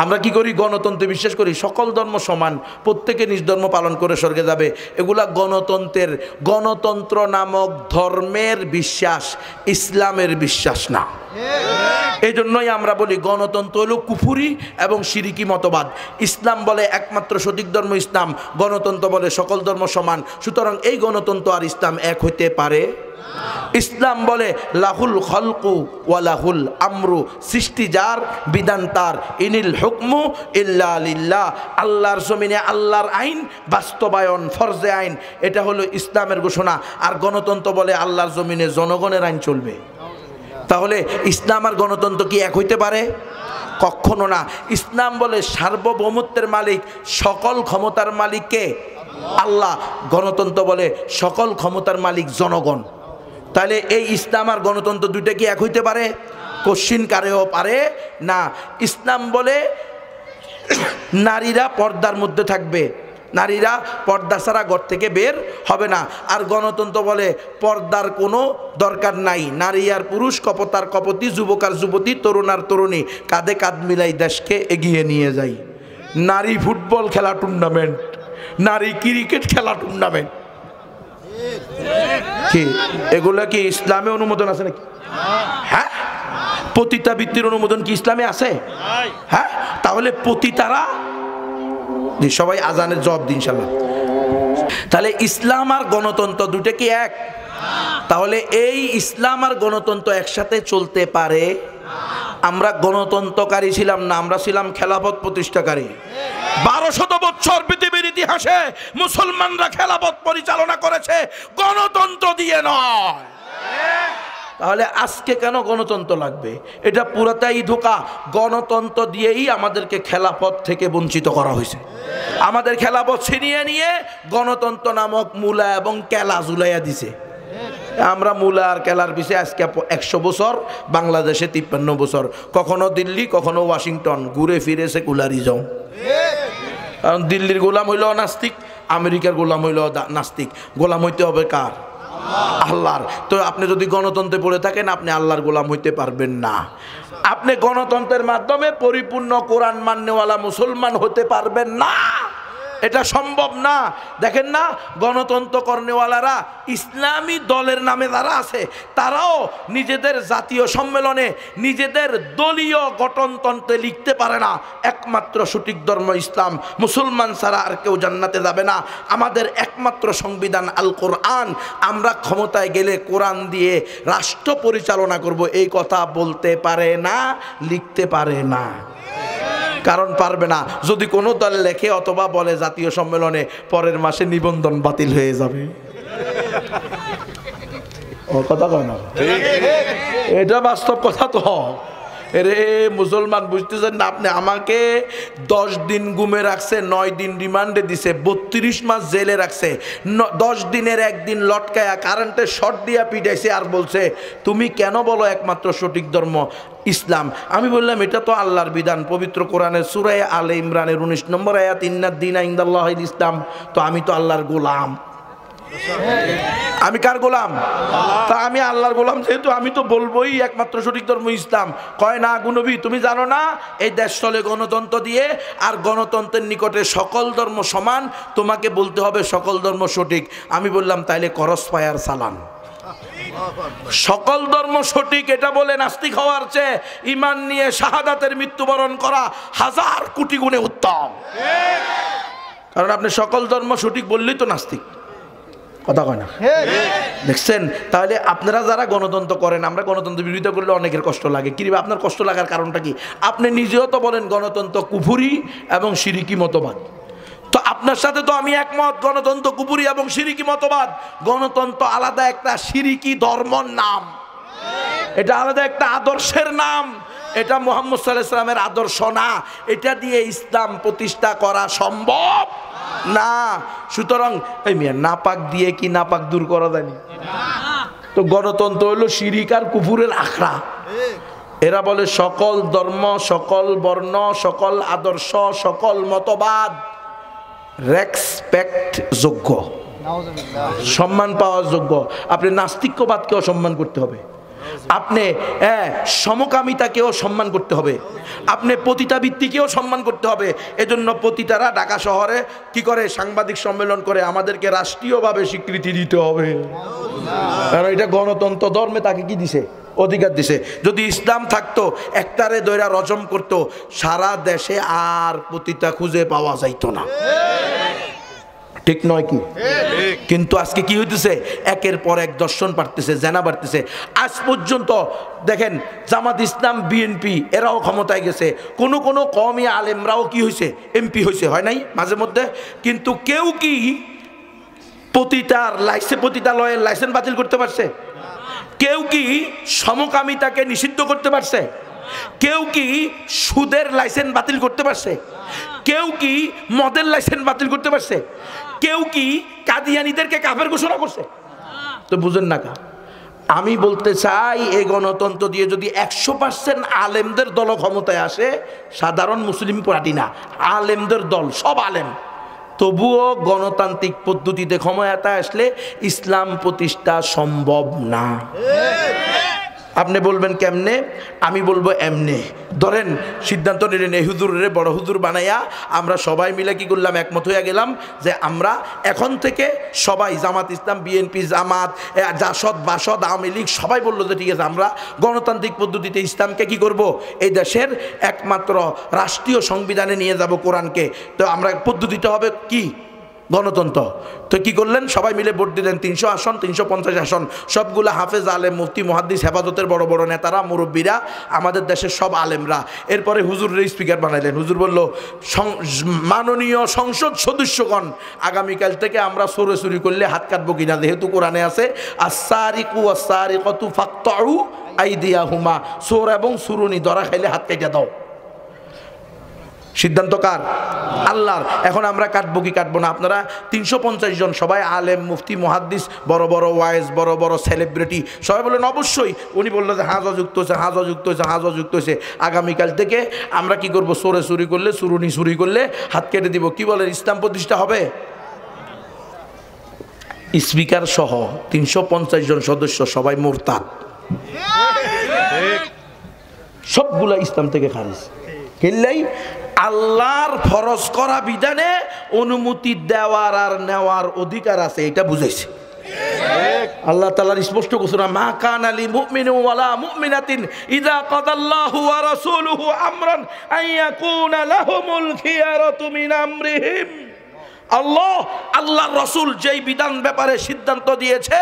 আমরা কি করি? গণতন্ত্রে বিশ্বাস করি, সকল ধর্ম সমান, প্রত্যেকে নিজ ধর্ম পালন করে স্বর্গে যাবে। এগুলা গণতন্ত্র নামক ধর্মের বিশ্বাস, ইসলামের বিশ্বাস না। এই জন্যই আমরা বলি গণতন্ত্র হলো কুফরি এবং শিরিকি মতবাদ। ইসলাম বলে একমাত্র সঠিক ধর্ম ইসলাম, গণতন্ত্র বলে সকল ধর্ম সমান। সুতরাং এই গণতন্ত্র আর ইসলাম এক হইতে পারে। ইসলাম বলে লাহুল খলকু ওয়া লাহুল আমরু, সৃষ্টি যার, বিধান তার, ইনিল হুকমু ইল্লা লিল্লাহ। আল্লাহর জমিনে আল্লাহর আইন বাস্তবায়ন, ফরজে আইন, এটা হলো ইসলামের ঘোষণা। আর গণতন্ত্র বলে আল্লাহর জমিনে জনগণের আইন চলবে। তাহলে ইসলাম আর গণতন্ত্র কি এক হইতে পারে? কখনো না। ইসলাম বলে সার্বভৌমত্বের মালিক, সকল ক্ষমতার মালিক কে? আল্লাহ। গণতন্ত্র বলে সকল ক্ষমতার মালিক জনগণ। তাহলে এই ইসলাম আর গণতন্ত্র দুইটা কি এক হইতে পারে? কোশ্চিন কারেও পারে না। ইসলাম বলে নারীরা পর্দার মধ্যে থাকবে, নারীরা পর্দা ছাড়া ঘর থেকে বের হবে না। আর গণতন্ত্র বলে পর্দার কোনো দরকার নাই, নারী আর পুরুষ, কপত আর কপতি, যুবক আর যুবতী, তরুণ আর তরুণী কাঁধে কাঁধ মিলাই দেশকে এগিয়ে নিয়ে যাই। নারী ফুটবল খেলা টুর্নামেন্ট, নারী ক্রিকেট খেলা টুর্নামেন্ট, কি এগুলা কি ইসলামে অনুমোদন আছে নাকি? হ্যাঁ। পতিতাবৃত্তির অনুমোদন কি ইসলামে আছে? হ্যাঁ। তাহলে পতিতারা, সবাই আজানের জবাব দিন ইনশাআল্লাহ। তাহলে ইসলাম আর গণতন্ত্র দুটো কি এক? তাহলে এই ইসলাম আর গণতন্ত্র একসাথে চলতে পারে? আমরা গণতন্ত্রকারী ছিলাম না, আমরা ছিলাম খেলাফত প্রতিষ্ঠাকারী। 1200 বছর পৃথিবীর ইতিহাসে মুসলমানরা খেলাফত পরিচালনা করেছে, গণতন্ত্র দিয়ে নয়। তাহলে আজকে কেন গণতন্ত্র লাগবে? এটা পুরাটাই ধোঁকা। গণতন্ত্র দিয়েই আমাদেরকে খেলাফত থেকে বঞ্চিত করা হয়েছে। আমাদের খেলাফত ছিনিয়ে নিয়ে গণতন্ত্র নামক মূলা এবং কেলা ঝুলাইয়া দিছে। আমরা মূলা আর কেলার পিছিয়ে আজকে 100 বছর, বাংলাদেশে 53 বছর, কখনো দিল্লি কখনো ওয়াশিংটন, ঘুরে ফিরে সেকুলারিজম। কারণ দিল্লির গোলাম হইল নাস্তিক, আমেরিকার গোলাম হইল নাস্তিক। গোলাম হইতে হবে কার? আল্লাহর। তো আপনি যদি গণতন্ত্রে পড়ে থাকেন, আপনি আল্লাহর গোলাম হইতে পারবেন না। আপনি গণতন্ত্রের মাধ্যমে পরিপূর্ণ কোরআন মাননেওয়ালা মুসলমান হতে পারবেন না, এটা সম্ভব না। দেখেন না, গণতন্ত্র কর্নেওয়ালারা ইসলামী দলের নামে যারা আছে, তারাও নিজেদের জাতীয় সম্মেলনে নিজেদের দলীয় গঠনতন্ত্রে লিখতে পারে না একমাত্র সঠিক ধর্ম ইসলাম, মুসলমান ছাড়া আর কেউ জান্নাতে যাবে না, আমাদের একমাত্র সংবিধান আল কোরআন, আমরা ক্ষমতায় গেলে কোরআন দিয়ে রাষ্ট্র পরিচালনা করব, এই কথা বলতে পারে না, লিখতে পারে না। কারণ পারবে না। যদি কোনো দল লেখে অথবা বলে জাতীয় সম্মেলনে, পরের মাসে নিবন্ধন বাতিল হয়ে যাবে। ও কথা কয় না, এটা বাস্তব কথা। তো রে মুসলমান, বুঝতেছেন না আপনি? আমাকে 10 দিন গুমে রাখছে, 9 দিন রিমান্ডে দিছে, 32 মাস জেলে রাখছে, 10 দিনের একদিন লটকায়া কারেন্টের শর্ট দিয়া পিটাইছে, আর বলছে তুমি কেন বলো একমাত্র সঠিক ধর্ম ইসলাম। আমি বললাম এটা তো আল্লাহর বিধান, পবিত্র কোরআনের সূরা আলে ইমরানের 19 নম্বর আয়াত, ইন্নাদ দীনা ইনদাল্লাহিল ইসলাম। তো আমি তো আল্লাহর গোলাম। আমি কার গোলাম? তা আমি আল্লাহর গোলাম যেহেতু, আমি তো বলবোই একমাত্র সঠিক ধর্ম ইসলাম। কয় না গুনবী, তুমি জানো না এই দেশ চলে গণতন্ত্র দিয়ে, আর গণতন্ত্রের নিকটে সকল ধর্ম সমান, তোমাকে বলতে হবে সকল ধর্ম সঠিক। আমি বললাম তাইলে করস ফায়ার চালান। সকল ধর্ম সঠিক এটা বলে নাস্তিক হওয়ার চেয়ে ঈমান নিয়ে শাহাদাতের মৃত্যুবরণ করা 1000 কোটি গুণে উত্তম। কারণ আপনি সকল ধর্ম সঠিক বললেই তো নাস্তিক। কথা কয় না? দেখছেন? তাহলে আপনারা যারা গণতন্ত্র করেন, আমরা গণতন্ত্র বিরোধিতা করলে অনেকের কষ্ট লাগে। কি রে, আপনার কষ্ট লাগার কারণটা কি? আপনি নিজেও তো বলেন গণতন্ত্র কুফরি এবং শিরিকি মতবাদ। তো আপনার সাথে তো আমি একমত, গণতন্ত্র কুফরি এবং শিরিকি মতবাদ। গণতন্ত্র আলাদা একটা শিরিকি ধর্মের নাম, এটা আলাদা একটা আদর্শের নাম। এটা মুহাম্মদ সাল্লাল্লাহু আলাইহি ওয়াসাল্লামের আদর্শ না, এটা দিয়ে ইসলাম প্রতিষ্ঠা করা সম্ভব না। সুতরাং এই মিয়া, নাপাক দিয়ে কি নাপাক দূর করা যায়নি? তো গণতন্ত্র হলো শিরিক আর কুফুরের আখড়া। এরা বলে সকল ধর্ম, সকল বর্ণ, সকল আদর্শ, সকল মতবাদ রেসপেক্ট যোগ্য, সম্মান পাওয়ার যোগ্য। আপনি নাস্তিক্যবাদকে অসম্মান করতে হবে, আপনি সমকামিতাকেও সম্মান করতে হবে, আপনি পতিতাবৃত্তিকেও সম্মান করতে হবে। এজন্য পতিতারা ঢাকা শহরে কি করে, সাংবাদিক সম্মেলন করে আমাদেরকে রাষ্ট্রীয়ভাবে স্বীকৃতি দিতে হবে, কারণ এটা গণতন্ত্র, ধর্মে তাকে কি দিছে, অধিকার দিছে। যদি ইসলাম থাকতো একটারে দৈরা রজম করতো, সারা দেশে আর পতিতা খুঁজে পাওয়া যাইতো না, ঠিক নয় কি? কিন্তু আজকে কি হইতেছে, একের পর এক দর্শন বাড়তেছে, জেনা বাড়তেছে। আজ পর্যন্ত দেখেন জামাত ইসলাম, বিএনপি এরাও ক্ষমতায় গেছে, কোনো কোনো কওমি আলেমরাও কি হয়েছে, এমপি হয়েছে, হয় নাই মাঝে মধ্যে। কিন্তু কেউ কি পতিতালয়ের লাইসেন্স বাতিল করতে পারছে? কেউ কি সমকামিতাকে নিষিদ্ধ করতে পারছে? কেউ কি সুদের লাইসেন্স বাতিল করতে পারছে? কেউ কি মদের লাইসেন্স বাতিল করতে পারছে? কেউ কি কাদিয়ানীদেরকে কাফের ঘোষণা করছে? তো বুঝেন না কা, আমি বলতে চাই এই গণতন্ত্র দিয়ে যদি 100% আলেমদের দল ক্ষমতায় আসে, সাধারণ মুসলিম পার্টি না, আলেমদের দল, সব আলেম, তবুও গণতান্ত্রিক পদ্ধতিতে ক্ষমতায় আসলে ইসলাম প্রতিষ্ঠা সম্ভব না। আপনি বলবেন কেমনে, আমি বলবো এমনে। ধরেন সিদ্ধান্ত নিলেন এই হুজুরের বড় হুজুর বানাইয়া আমরা সবাই মিলে কি করলাম, একমত হয়ে গেলাম যে আমরা এখন থেকে সবাই, জামাত ইসলাম, বিএনপি, জামাত, জাসদ, বাসদ, আওয়ামী লীগ সবাই বললো যে ঠিক আছে আমরা গণতান্ত্রিক পদ্ধতিতে ইসলামকে কি করব, এই দেশের একমাত্র রাষ্ট্রীয় সংবিধানে নিয়ে যাব কোরআনকে। তো আমরা পদ্ধতিটা হবে কি, গণতন্ত্র। তো কি করলেন, সবাই মিলে ভোট দিলেন, 300 আসন, 350 আসন, সবগুলো হাফেজ, আলেম, মুফতি, মুহাদ্দিস, হেফাজতের বড় বড় নেতারা, মুরব্বীরা, আমাদের দেশের সব আলেমরা। এরপরে হুজুরের স্পিকার বানাইলেন। হুজুর বলল, মাননীয় সংসদ সদস্যগণ, আগামীকাল থেকে আমরা চোরাচুরি করলে হাত কাটবো কিনা, যেহেতু কোরআনে আছে আস-সারিকু ওয়াস-সারিকাতু ফাকতাউ আইদিয়াহুমা, চোর এবং চুরুনি ধরা খাইলে হাত কেটে দাও। সিদ্ধান্ত কার? আল্লাহর। এখন আমরা কাটবো কি কাটবো না? আপনারা 350 জন সবাই আলেম, মুফতি, মুহাদ্দিস, বড় বড় ওয়াইজ, বড় বড় সেলিব্রিটি সবাই বললেন অবশ্যই। উনি বললো যে হাজা যুক্ত হয়েছে, হাজা যুক্ত হয়েছে, হাজা যুক্ত হয়েছে। আগামীকাল থেকে আমরা কি করবো, চোরে চুরি করলে, চুরুনি চুরি করলে হাত কেটে দিব। কি বলেন, ইসলাম প্রতিষ্ঠা হবে? স্পিকার সহ 350 জন সদস্য সবাই মুরতাদ, সবগুলা ইসলাম থেকে খারিজ। কিল্লাই আল্লাহর ফরজ করা বিধানে অনুমতি দেওয়ার আর নেওয়ার অধিকার আছে, এটা বুঝাইছে আল্লাহ তাআলার স্পষ্ট ঘোষণা, মা কানা লি মুমিনিন ওয়ালা মুমিনাতিন ইযা কাদাল্লাহু ওয়া রাসূলুহু আমরান আইয়াকুনা লাহুমুল খিয়ারাতু মিন আমরিহিম। আল্লাহর রাসূল যেই বিধান ব্যাপারে সিদ্ধান্ত দিয়েছে,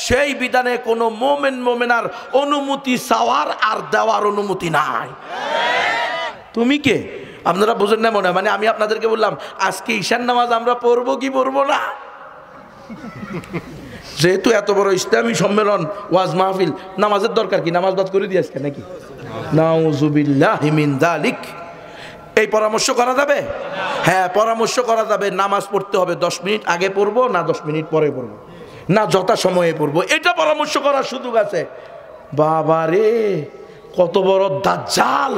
সেই বিধানে কোনো মুমিন মুমিনার অনুমতি চাওয়ার আর দেওয়ার অনুমতি নাই। তুমি কে? আপনারা বুঝেন না মনে হয়, মানে আমি আপনাদেরকে বললাম আজকে ঈশান নামাজ আমরা পড়বো কি পড়বো না, যেহেতু এত বড় ইসলামী সম্মেলন, ওয়াজ মাহফিল, নামাজের দরকার কি? নামাজ বাদ করে দিয়ে আজকে নাকি? নাউযুবিল্লাহি মিন যালিক। এই পরামর্শ করা যাবে? হ্যাঁ, পরামর্শ করা যাবে। নামাজ পড়তে হবে 10 মিনিট আগে পড়বো না 10 মিনিট পরে পড়বো, না যথা সময়ে পড়বো, এটা পরামর্শ করার সুযোগ আছে। বাবা রে, কত বড় দাজ্জাল!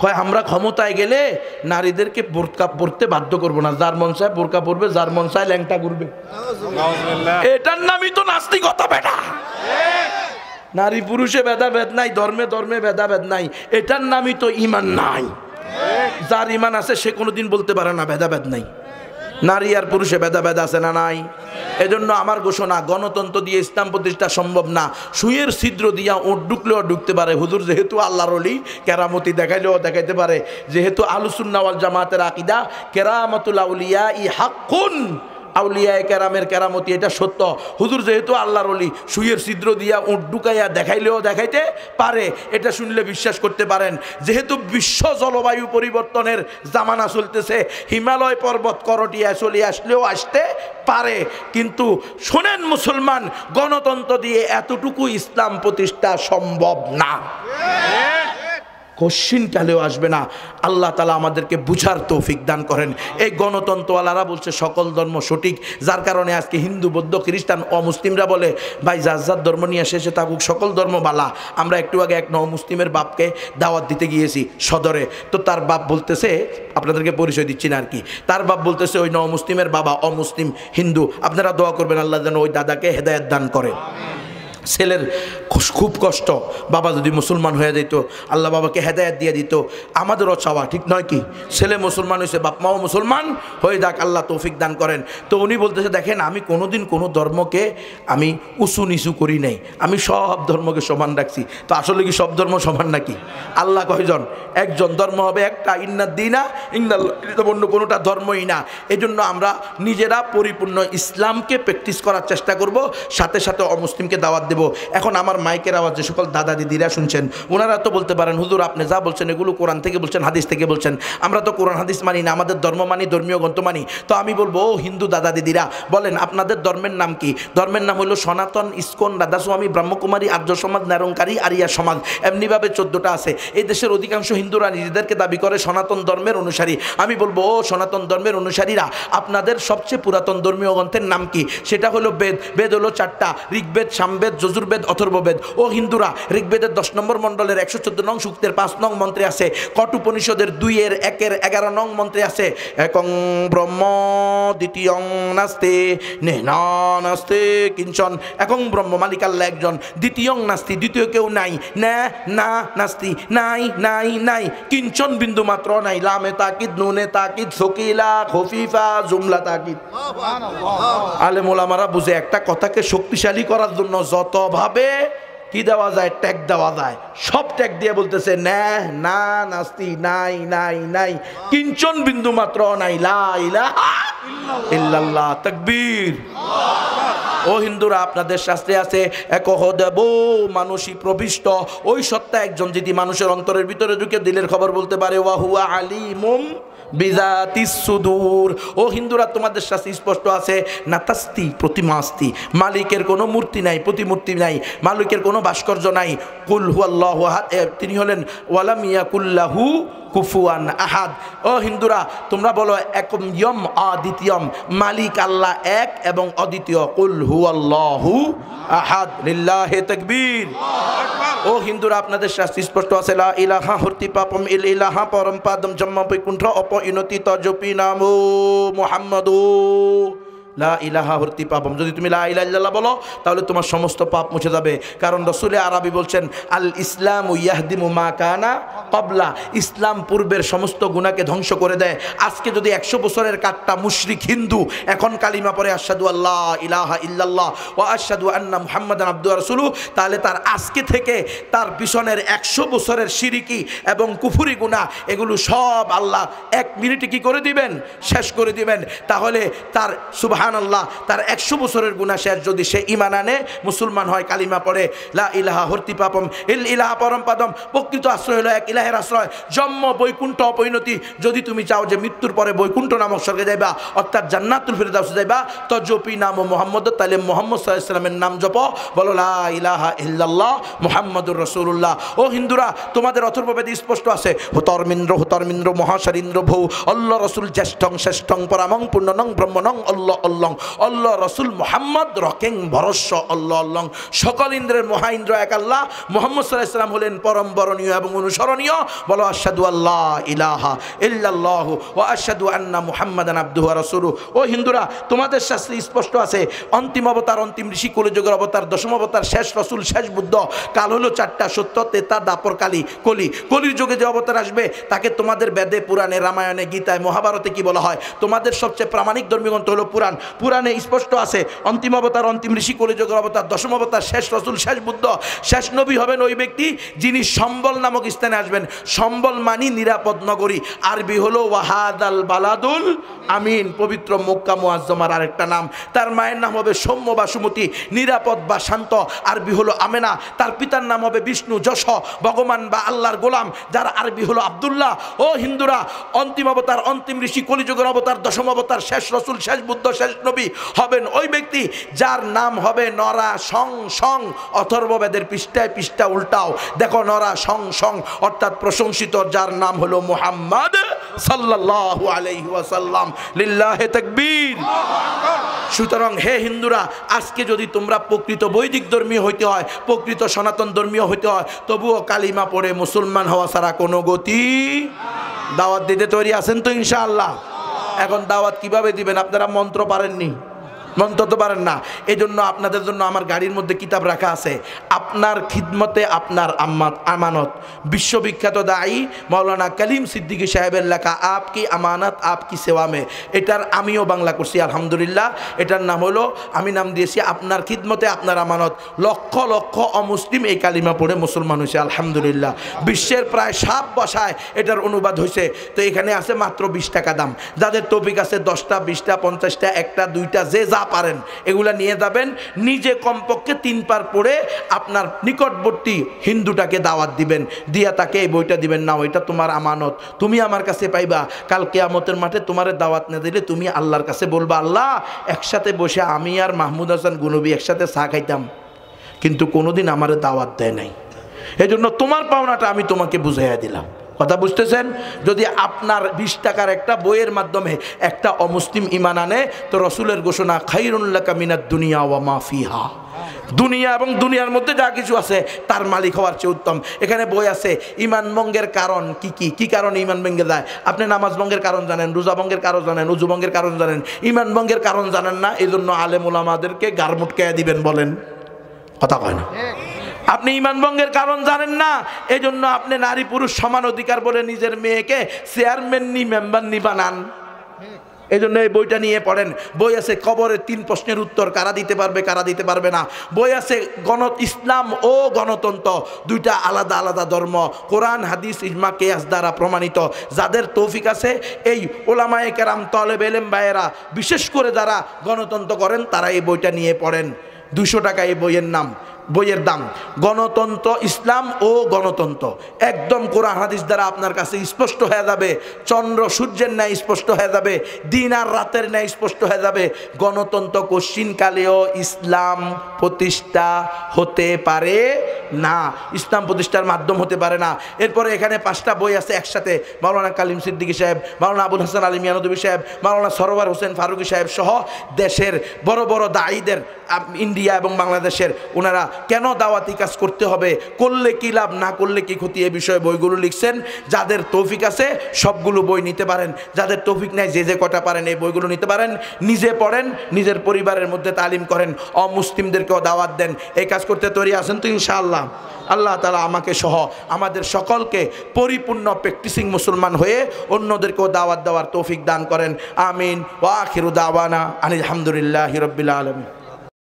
কয় আমরা ক্ষমতায় গেলে নারীদেরকে বোরকা পরতে বাধ্য করবো না, যার মন চায় বোরকা পরবে, যার মন চায় ল্যাংটা ঘুরবে। এটার নামই তো নাস্তিকতা বেটা। নারী পুরুষে ভেদাভেদ নাই, ধর্মে ধর্মে ভেদাভেদ নাই, এটার নামই তো ঈমান নাই। যার ঈমান আছে সে কোনোদিন বলতে পারে না ভেদাভেদ নাই। নারী আর পুরুষে ভেদাভেদ আছে না নাই? এজন্য আমার ঘোষণা, গণতন্ত্র দিয়ে ইসলাম প্রতিষ্ঠা সম্ভব না। সুইয়ের ছিদ্র দিয়া ওট ঢুকলেও ঢুকতে পারে। হুজুর যেহেতু আল্লাহর ওলি, কেরামতি দেখাইলেও দেখাইতে পারে। যেহেতু আহলুস সুন্নাহ ওয়াল জামাতের আকীদা, কেরামাতুল আউলিয়া ই হাক্কুন, আউলিয়ায়ে কেরামের কেরামতি এটা সত্য। হুজুর যেহেতু আল্লাহর ওলি, সুইয়ের ছিদ্র দিয়া উট ঢুকাইয়া দেখাইলেও দেখাইতে পারে, এটা শুনলে বিশ্বাস করতে পারেন। যেহেতু বিশ্ব জলবায়ু পরিবর্তনের জামানা চলতেছে, হিমালয় পর্বত করটিয়া চলে আসলেও আসতে পারে। কিন্তু শোনেন মুসলমান, গণতন্ত্র দিয়ে এতটুকু ইসলাম প্রতিষ্ঠা সম্ভব না, কোশ্চিন কালেও আসবে না। আল্লাহ তাআলা আমাদেরকে বুঝার তৌফিক দান করেন। এই গণতন্ত্রওয়ালারা বলছে সকল ধর্ম সঠিক, যার কারণে আজকে হিন্দু, বৌদ্ধ, খ্রিস্টান, অমুসলিমরা বলে ভাই যার যার ধর্ম নিয়ে এসেছে থাকুক, সকল ধর্ম বালা। আমরা একটু আগে এক মুসলিমের বাপকে দাওয়াত দিতে গিয়েছি সদরে, তো তার বাপ বলতেছে, আপনাদেরকে পরিচয় দিচ্ছি না আর কি, তার বাপ বলতেছে ওই মুসলিমের বাবা অমুসলিম হিন্দু, আপনারা দোয়া করবেন আল্লাহ যেন ওই দাদাকে হেদায়েত দান করেন। ছেলের খুব কষ্ট, বাবা যদি মুসলমান হয়ে যেত, আল্লাহ বাবাকে হেদায়েত দিয়ে দিত, আমাদেরও চাওয়া, ঠিক নয় কি? ছেলে মুসলমান হয়েছে, বাপ মাও মুসলমান হয়ে যাক, আল্লাহ তৌফিক দান করেন। তো উনি বলতেছে, দেখেন আমি কোনোদিন কোনো ধর্মকে আমি উঁচু নিচু করি নাই, আমি সব ধর্মকে সমান রাখছি। তো আসলে কি সব ধর্ম সমান নাকি? আল্লাহ কয়জন? একজন। ধর্ম হবে একটা, ইন্নাদ্দীনা ইনদাল্লাহ, অন্য কোনোটা ধর্মই না। এই জন্য আমরা নিজেরা পরিপূর্ণ ইসলামকে প্র্যাকটিস করার চেষ্টা করব, সাথে সাথে অমুসলিমকে দাওয়াত দেব। এখন আমার মাইকের আওয়াজ যে সকল দাদা দিদিরা শুনছেন, ওনারা তো বলতে পারেন, হুজুর আপনি যা বলছেন এগুলো কোরআন থেকে বলছেন, হাদিস থেকে বলছেন, আমরা তো কোরআন হাদিস মানি না, আমাদের ধর্ম মানি, ধর্মীয় গ্রন্থ মানি। তো আমি বলবো, ও হিন্দু দাদা দিদিরা, বলেন আপনাদের ধর্মের নাম কি? ধর্মের নাম হলো সনাতন, ইস্কন, রাধাস্বামী, ব্রহ্মকুমারী, আর্য সমাজ, নিরঙ্কারী, আরিয়া সমাজ, এমনিভাবে 14টা আছে। এই দেশের অধিকাংশ হিন্দুরা নিজেদেরকে দাবি করে সনাতন ধর্মের অনুসারী। আমি বলবো, ও সনাতন ধর্মের অনুসারীরা, আপনাদের সবচেয়ে পুরাতন ধর্মীয় গ্রন্থের নাম কি? সেটা হলো বেদ। বেদ হলো 4টা, ঋগ্বেদ, সামবেদ, যজুর্বেদ, অথর্ববেদ। ও হিন্দুরা, ঋগ্বেদের 10 নম্বর মণ্ডলের 114 নং সূক্তের 5 নং মন্ত্রে আছে, কঠোপনিষদের 2-এর 1-এর 11 নং মন্ত্রে আছে, একং ব্রহ্ম দ্বিতীয়ং নাস্তে নেনা নাস্তে কিঞ্চন। একং ব্রহ্ম, মালিক আল্লাহ একজন, দ্বিতীয়ং নাস্তি, দ্বিতীয় কেউ নাই, না না নাস্তি, নাই নাই নাই, কিঞ্চন বিন্দু মাত্র নাই, লামে তাকিদ, নুনে তাকিদ, সকিলা, খফিফা, জুমলা তাকিদ। আলেম ওলামারা বুঝে, একটা কথাকে শক্তিশালী করার জন্য যতভাবে কি দেওয়া যায়, ট্যাগ দেওয়া যায়, সব ট্যাগ দিয়ে বলতেছে, না না নাস্তি, নাই নাই নাই, কিঞ্চন বিন্দু মাত্র নাই, লা ইলাহা ইল্লাল্লাহ, তাকবীর। ও হিন্দুরা, আপনাদের শাস্ত্রে আছে, একহ দেব মানুষই প্রবিষ্ট, ওই সত্তা একজন যদি মানুষের অন্তরের ভিতরে ঢুকে দিলের খবর বলতে পারে, ওয়া হুয়া আলিমুম বিজাতিস সুদূর। ও হিন্দুরা, তোমাদের শাস্ত্রে স্পষ্ট আছে, নাতাস্তি প্রতিমাস্তি, মালিকের কোনো মূর্তি নাই, প্রতিমূর্তি নাই, মালিকের কোনো ভাস্কর্য নাই। কুল হুয়াল্লাহু আহাদ, তিনি হলেন ওয়ালাম ইয়াকুল্লাহু কুফুয়ান আহাদ। ও হিন্দুরা, তোমরা বলো, একম ইয়ম অদ্বিতীয়ম, মালিক আল্লাহ এক এবং অদ্বিতীয়। কুল হুয়াল্লাহু আহাদ, লিল্লাহি তাকবীর। ও হিন্দুরা, আপনাদের শাস্ত্রে স্পষ্ট আছে, লা ইলাহা হর্তি পাপম ইল ইলাহা পরম পাদম জম্মা বৈকুণ্ঠ অপ ইনতি তজপি নামো মুহাম্মাদু লা ইলাহা হর্তি পাপম। যদি তুমি লা ইলাহা ইল্লাল্লাহ বলো, তাহলে তোমার সমস্ত পাপ মুছে যাবে। কারণ রাসূল আরবি বলছেন, আল ইসলামু ইয়াহদিমু মা কানা ক্বাবলা, ইসলাম পূর্বের সমস্ত গুনাহকে ধ্বংস করে দেয়। আজকে যদি 100 বছরের কাটটা মুশরিক হিন্দু এখন কালিমা পড়ে, আশহাদু আল্লাহ ইলাহা ইল্লাল্লাহ ওয়া আশহাদু আন্না মুহাম্মাদান আবদুহু ওয়া রাসূলুহু, তাহলে তার আজকে থেকে তার পিছনের 100 বছরের শিরকি এবং কুফরি গুনাহ, এগুলো সব আল্লাহ 1 মিনিটে কি করে দিবেন? শেষ করে দিবেন। তাহলে তার সুবহানাল্লাহ, তার 100 বছরের গুনাহ শেষ। যদি সে ঈমান আনে, মুসলমান হয়, কালিমা পড়ে, লা ইলাহা হর্তি পাপম ইল ইলাহা পরম পাদম, প্রকৃত আশ্রয় হলো এক ইলাহের আশ্রয়, জন্ম বৈকুণ্ঠ অপরিণতি। যদি তুমি চাও যে মৃত্যুর পরে বৈকুণ্ঠ নামক স্বর্গে যাইবা, অর্থাৎ জান্নাতুল ফিরদাউসে যাইবা, তো জপি নাম মুহাম্মদ, তাহলে মুহাম্মদ সাল্লাল্লাহু আলাইহি ওয়াসাল্লামের নাম জপ, বলো লা ইলাহা ইল্লাল্লাহ মুহাম্মাদুর রাসূলুল্লাহ। ও হিন্দুরা, তোমাদের অথর্ববেদে স্পষ্ট আছে, হুতর্মিন্দ্র মহাশারিন্দ্র ভৌ আল্লাহ রাসূল জ্যেষ্ঠং শ্রেষ্ঠং পরামং পূর্ণনং ব্রহ্মণং আল্লাহ আল্লাহ, আল্লাহ রাসূল মুহাম্মদ রকেং ভরস্য আল্লাহ আল্লাহ। সকল ইন্দ্রের মহা ইন্দ্র এক আল্লাহ, মুহাম্মদ সাল্লাল্লাহু আলাইহি ওয়াসাল্লাম হলেন পরম বরণীয় এবং অনুসরণীয়। বলো আশহাদু আল্লাহ ইলাহা ইল্লাল্লাহ ওয়া আশহাদু আন্না মুহাম্মাদান আবদুহু ওয়া রাসূলুহু। ও হিন্দুরা, তোমাদের শাস্ত্রে স্পষ্ট আছে, অন্তিম অবতার, অন্তিম ঋষি, কলিযুগের অবতার, দশম অবতার, শেষ রাসূল, শেষ বুদ্ধ। কাল হলো 4টা, সত্য, তেতা, দাপর, কালী, কলি। কলির যুগে যে অবতার আসবে, তাকে তোমাদের বেদে, পুরাণে, রামায়ণে, গীতায়, মহাভারতে কি বলা হয়? তোমাদের সবচেয়ে প্রামাণিক ধর্মীয় গ্রন্থ হলো পুরাণ। পুরাণে স্পষ্ট আছে, অন্তিম অবতার, অন্তিম ঋষি, কলিযুগের অবতার, দশম অবতার, শেষ রাসূল, শেষ বুদ্ধ, শেষ নবী হবেন ওই ব্যক্তি যিনি সম্বল নামক স্থানে আসবেন। সম্বল মানি নিরাপদ নগরী, আরবি হলো ওয়াহাদাল বালাদুল আমিন, পবিত্র মক্কা মুআজ্জমার আরেকটা নাম। তার মায়ের নাম হবে সৌম্য বা সুমতি, নিরাপদ বা শান্ত, আরবি হলো আমেনা। তার পিতার নাম হবে বিষ্ণু, যশ, ভগবান বা আল্লাহর গোলাম, যার আরবি হলো আব্দুল্লাহ। ও হিন্দুরা, অন্তিম অবতার, অন্তিম ঋষি, কলিযুগের অবতার, দশম অবতার, শেষ রাসূল, শেষ বুদ্ধ, শেষ নবী হবেন ওই ব্যক্তি যার নাম হবে নরা সং সং। অথর্ববেদের পৃষ্ঠায় পৃষ্ঠা উল্টাও, দেখো নরা সং সং, অর্থাৎ প্রশংসিত, যার নাম হলো মুহাম্মদ সাল্লাল্লাহু আলাইহি ওয়াসাল্লাম, লিল্লাহি তাকবীর। সুতরাং হে হিন্দুরা, আজকে যদি তোমরা প্রকৃত বৈদিক ধর্মীয় হইতে হয়, প্রকৃত সনাতন ধর্মীয় হইতে হয়, তবুও কালিমা পড়ে মুসলমান হওয়া ছাড়া কোনো গতি। দাওয়াত দিতে তৈরি আছেন তো ইনশাআল্লাহ? এখন দাওয়াত কিভাবে দিবেন? আপনারা মন্ত্র পারেননি, মনতে তো পারেন না। এই জন্য আপনাদের জন্য আমার গাড়ির মধ্যে কিতাব রাখা আছে, আপনার খিদমতে আপনার আমানত, বিশ্ববিখ্যাত দায়ী মৌলানা কালিম সিদ্দিকী সাহেবের লেখা আপকি আমানত আপকি সেবা মে। এটার আমিও বাংলা করছি আলহামদুলিল্লাহ। এটার নাম হলো, আমি নাম দিয়েছি আপনার খিদমতে আপনার আমানত। লক্ষ লক্ষ অমুসলিম এই কালিমা পড়ে মুসলমান হয়েছে আলহামদুলিল্লাহ। বিশ্বের প্রায় 7 ভাষায় এটার অনুবাদ হয়েছে। তো এখানে আছে মাত্র 20 টাকা দাম। যাদের তৌফিক আছে 10টা 20টা 50টা 1টা 2টা যে যা পারেন এগুলা নিয়ে যাবেন। নিজে কমপক্ষে 3 বার পড়ে আপনার নিকটবর্তী হিন্দুটাকে দাওয়াত দিবেন, দিয়া তাকে এই বইটা দিবেন, না ওইটা তোমার আমানত, তুমি আমার কাছে পাইবা। কাল কিয়ামতের মাঠে তোমারে দাওয়াত না দিলে তুমি আল্লাহর কাছে বলবা, আল্লাহ একসাথে বসে আমি আর মাহমুদ হাসান গুনবী একসাথে চা খাইতাম, কিন্তু কোনোদিন আমারে দাওয়াত দেয় নাই। এই জন্য তোমার পাওনাটা আমি তোমাকে বুঝাইয়া দিলাম। কথা বুঝতেছেন? যদি আপনার 20 টাকার একটা বইয়ের মাধ্যমে একটা অমুসলিম ইমান আনে, তো রসুলের ঘোষণা খাইরুন লাকা মিনাদ দুনিয়া ওয়া মা ফিহা, দুনিয়া এবং দুনিয়ার মধ্যে যা কিছু আছে তার মালিক হওয়ার চেয়ে উত্তম। এখানে বই আছে ইমান ভঙ্গের কারণ কি কি, কি কারণে ইমান ভেঙে যায়। আপনি নামাজ ভঙ্গের কারণ জানেন, রোজা ভঙ্গের কারণ জানেন, উজু ভঙ্গের কারণ জানেন, ইমান ভঙ্গের কারণ জানেন না। এই জন্য আলেম ওলামাদেরকে গার মুটকাইয়া দিবেন বলেন, কথা কয় না। আপনি ইমান ভঙ্গের কারণ জানেন না, এই জন্য আপনি নারী পুরুষ সমান অধিকার বলে নিজের মেয়েকে চেয়ারম্যান নি মেম্বার নি বানান। এই জন্য এই বইটা নিয়ে পড়েন। বই আছে কবরের 3 প্রশ্নের উত্তর, কারা দিতে পারবে কারা দিতে পারবে না। বই আছে ইসলাম ও গণতন্ত্র, 2টা আলাদা আলাদা ধর্ম, কোরআন হাদিস ইজমা কিয়াস দ্বারা প্রমাণিত। যাদের তৌফিক আছে এই ওলামায়ে কেরাম তলেব ইলম ভাইয়েরা, বিশেষ করে যারা গণতন্ত্র করেন, তারা এই বইটা নিয়ে পড়েন। 200 টাকা এই বইয়ের দাম। গণতন্ত্র, ইসলাম ও গণতন্ত্র একদম কোরআন হাদিস দ্বারা আপনার কাছে স্পষ্ট হয়ে যাবে। চন্দ্র সূর্যের ন্যায় স্পষ্ট হয়ে যাবে, দিন আর রাতের ন্যায় স্পষ্ট হয়ে যাবে। গণতন্ত্র কশ্চিনকালেও ইসলাম প্রতিষ্ঠা হতে পারে না, ইসলাম প্রতিষ্ঠার মাধ্যম হতে পারে না। এরপরে এখানে 5টা বই আছে একসাথে, মাওলানা কালিম সিদ্দিকী সাহেব, মাওলানা আবুল হাসান আলী মিয়ানদবী সাহেব, মাওলানা সরওয়ার হোসেন ফারুকী সাহেব সহ দেশের বড় বড় দায়ীদের, ইন্ডিয়া এবং বাংলাদেশের, ওনারা কেন দাওয়াতি কাজ করতে হবে, করলে কি লাভ না করলে কি ক্ষতি, এ বিষয়ে বইগুলো লিখছেন। যাদের তৌফিক আছে সবগুলো বই নিতে পারেন, যাদের তৌফিক নেই যে কটা পারেন এই বইগুলো নিতে পারেন। নিজে পড়েন, নিজের পরিবারের মধ্যে তালিম করেন, অমুসলিমদেরকেও দাওয়াত দেন। এই কাজ করতে তৈরি আছেন তো ইনশাআল্লাহ? আল্লাহ তাআলা আমাকে সহ আমাদের সকলকে পরিপূর্ণ প্র্যাকটিসিং মুসলমান হয়ে অন্যদেরকেও দাওয়াত দেওয়ার তৌফিক দান করেন। আমিন। ওয়া আখিরু দাওয়ানা আনিল হামদুলিল্লাহি রাব্বিল আলামিন।